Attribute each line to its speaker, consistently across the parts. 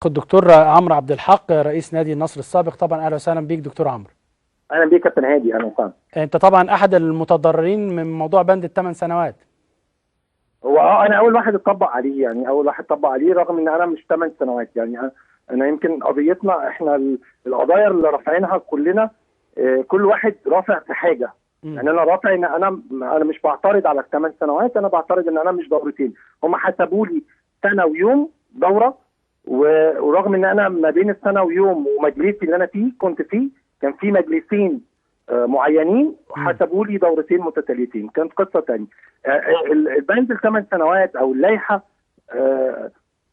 Speaker 1: الدكتور عمرو عبد الحق رئيس نادي النصر السابق. طبعا اهلا وسهلا بيك دكتور عمرو.
Speaker 2: اهلا بيك كابتن هادي. اهلا وسهلا.
Speaker 1: انت طبعا احد المتضررين من موضوع بند ال8 سنوات.
Speaker 2: هو انا اول واحد اتطبق عليه، يعني اول واحد طبق عليه، رغم ان انا مش 8 سنوات. يعني انا يمكن قضيتنا احنا القضايا اللي رافعينها كلنا، كل واحد رافع في حاجه. يعني انا رافع ان انا مش بعترض على ال8 سنوات، انا بعترض ان انا مش دورتين. هم حسبوا لي سنه ويوم دوره، ورغم ان انا ما بين السنه ويوم ومجلسي اللي انا فيه كنت فيه كان في مجلسين معينين حسبوا لي دورتين متتاليتين، كانت قصه ثانيه. البند ال8 سنوات او اللائحه،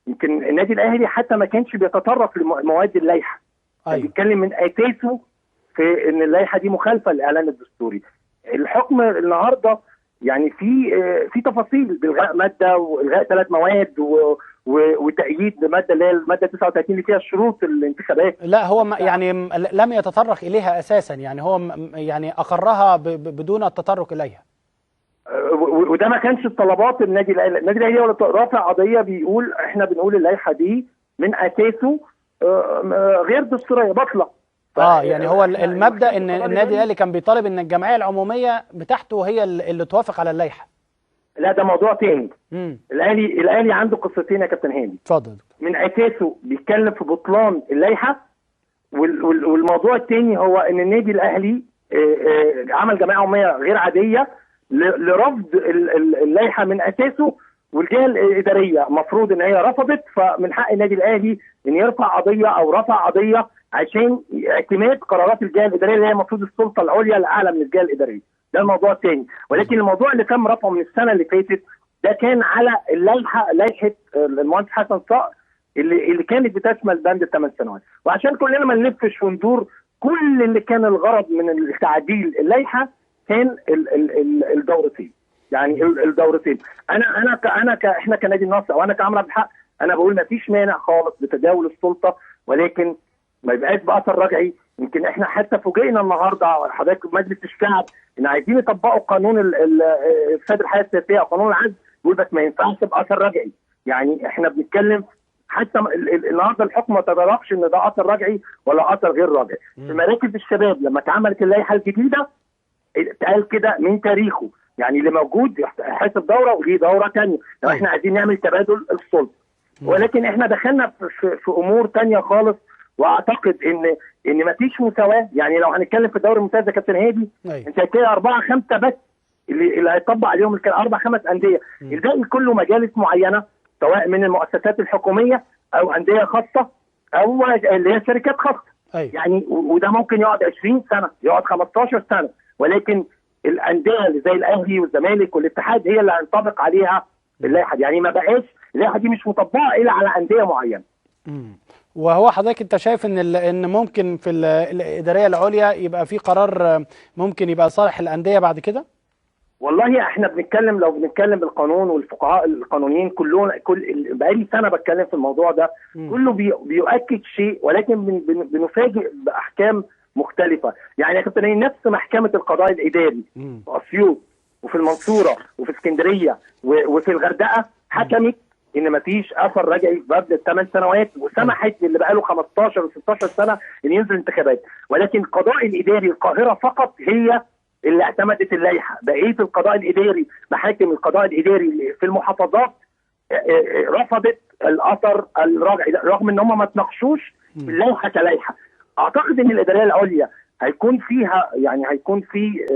Speaker 2: يمكن النادي الاهلي حتى ما كانش بيتطرق لمواد اللائحه.
Speaker 1: أيوة.
Speaker 2: بيتكلم من اساسه في ان اللائحه دي مخالفه للاعلان الدستوري. الحكم النهارده يعني في تفاصيل بالغاء ماده والغاء 3 مواد وتأييد ماده اللي هي الماده 39 اللي فيها شروط الانتخابات.
Speaker 1: لا هو يعني لم يتطرق اليها اساسا، يعني هو يعني اقرها بدون التطرق اليها.
Speaker 2: وده ما كانش الطلبات النادي الاهلي. النادي الاهلي رافع قضيه بيقول احنا بنقول اللائحه دي من اساسه غير دستوريه باطله.
Speaker 1: يعني هو المبدا ان النادي الاهلي كان بيطالب ان الجمعيه العموميه بتاعته هي اللي توافق على اللائحه.
Speaker 2: لا ده موضوع تاني. الاهلي عنده قصتين يا كابتن هاني.
Speaker 1: اتفضل.
Speaker 2: من اساسه بيتكلم في بطلان اللائحه، والموضوع الثاني هو ان النادي الاهلي عمل جمعيه عموميه غير عاديه لرفض اللائحه من اساسه، والجهه الاداريه المفروض ان هي رفضت، فمن حق النادي الاهلي ان يرفع قضيه او رفع قضيه عشان اعتماد قرارات الجهه الاداريه اللي هي المفروض السلطه العليا الاعلى من الجهه الاداريه. ده الموضوع الثاني. ولكن الموضوع اللي تم رفعه من السنه اللي فاتت ده كان على لائحه المهندس حسن صقر اللي كانت بتشمل بند ال8 سنوات. وعشان كلنا ما نلفش وندور، كل اللي كان الغرض من تعديل اللائحه كان الدورتين. يعني الدورتين. احنا كنادي النصر او انا كعمرو عبد الحق، انا بقول ما فيش مانع خالص بتداول السلطه، ولكن ما يبقاش باثر رجعي. يمكن احنا حتى فوجئنا النهارده حضرتك مجلس الشعب ان عايزين يطبقوا قانون افساد الحياه السياسيه او قانون العزل، يقول بس ما ينفعش باثر رجعي. يعني احنا بنتكلم حتى النهارده الحكم ما تطرقش ان ده اثر رجعي ولا اثر غير رجعي. في مراكز الشباب لما اتعملت اللائحه الجديده اتقال كده من تاريخه، يعني اللي موجود حسب دوره وليه دوره ثانيه لو احنا عايزين نعمل تبادل السلطه. ولكن احنا دخلنا في امور ثانيه خالص، واعتقد ان ما فيش مساواه. يعني لو هنتكلم في الدوري الممتاز يا كابتن هادي، انت هتلاقي 4 5 بس اللي هيطبق عليهم 4 5 انديه، الباقي كله مجالس معينه سواء من المؤسسات الحكوميه او انديه خاصه او اللي هي شركات خاصه. يعني وده ممكن يقعد 20 سنه، يقعد 15 سنه، ولكن الانديه اللي زي الاهلي والزمالك والاتحاد هي اللي هينطبق عليها اللائحه دي. يعني ما بقاش اللائحه دي مش مطبقه الا على انديه معينه.
Speaker 1: وهو حضرتك انت شايف ان ممكن في الاداريه العليا يبقى في قرار ممكن يبقى صالح الانديه بعد كده؟
Speaker 2: والله احنا لو بنتكلم بالقانون والفقهاء القانونيين بقالي سنه بتكلم في الموضوع ده، كله بيؤكد شيء، ولكن بنفاجئ باحكام مختلفه. يعني يا كابتن نفس محكمه القضاء الاداري في اسيوط وفي المنصوره وفي اسكندريه وفي الغردقه حكمت ان مفيش اثر رجعي في بند ال8 سنوات، وسمحت للي بقاله 15 و16 سنه ان ينزل انتخابات. ولكن القضاء الاداري القاهره فقط هي اللي اعتمدت اللائحه. بقيه القضاء الاداري، محاكم القضاء الاداري في المحافظات رفضت الاثر الرجعي رغم ان هم ما تناقشوش في اللائحه كلائحه. اعتقد ان الاداريه العليا هيكون في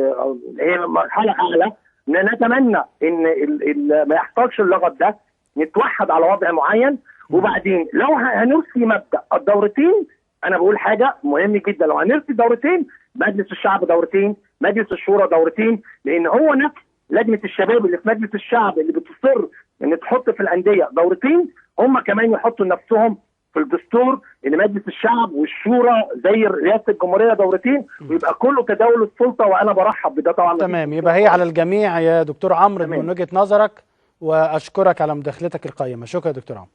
Speaker 2: هي مرحله اعلى. نتمنى ان ما يحصلش اللغط ده، نتوحد على وضع معين. وبعدين لو هنرسي مبدا الدورتين، انا بقول حاجه مهم جدا، لو هنرسي دورتين، مجلس الشعب دورتين، مجلس الشورى دورتين، لان هو نفس لجنه الشباب اللي في مجلس الشعب اللي بتصر ان تحط في الانديه دورتين، هم كمان يحطوا نفسهم في الدستور ان مجلس الشعب والشورى زي رئاسه الجمهوريه دورتين، ويبقى كله تداول السلطه. وانا برحب بده طبعا.
Speaker 1: تمام، يبقى هي على الجميع يا دكتور عمرو من وجهه نظرك، واشكرك على مداخلتك القيمه. شكرا يا دكتور عمرو.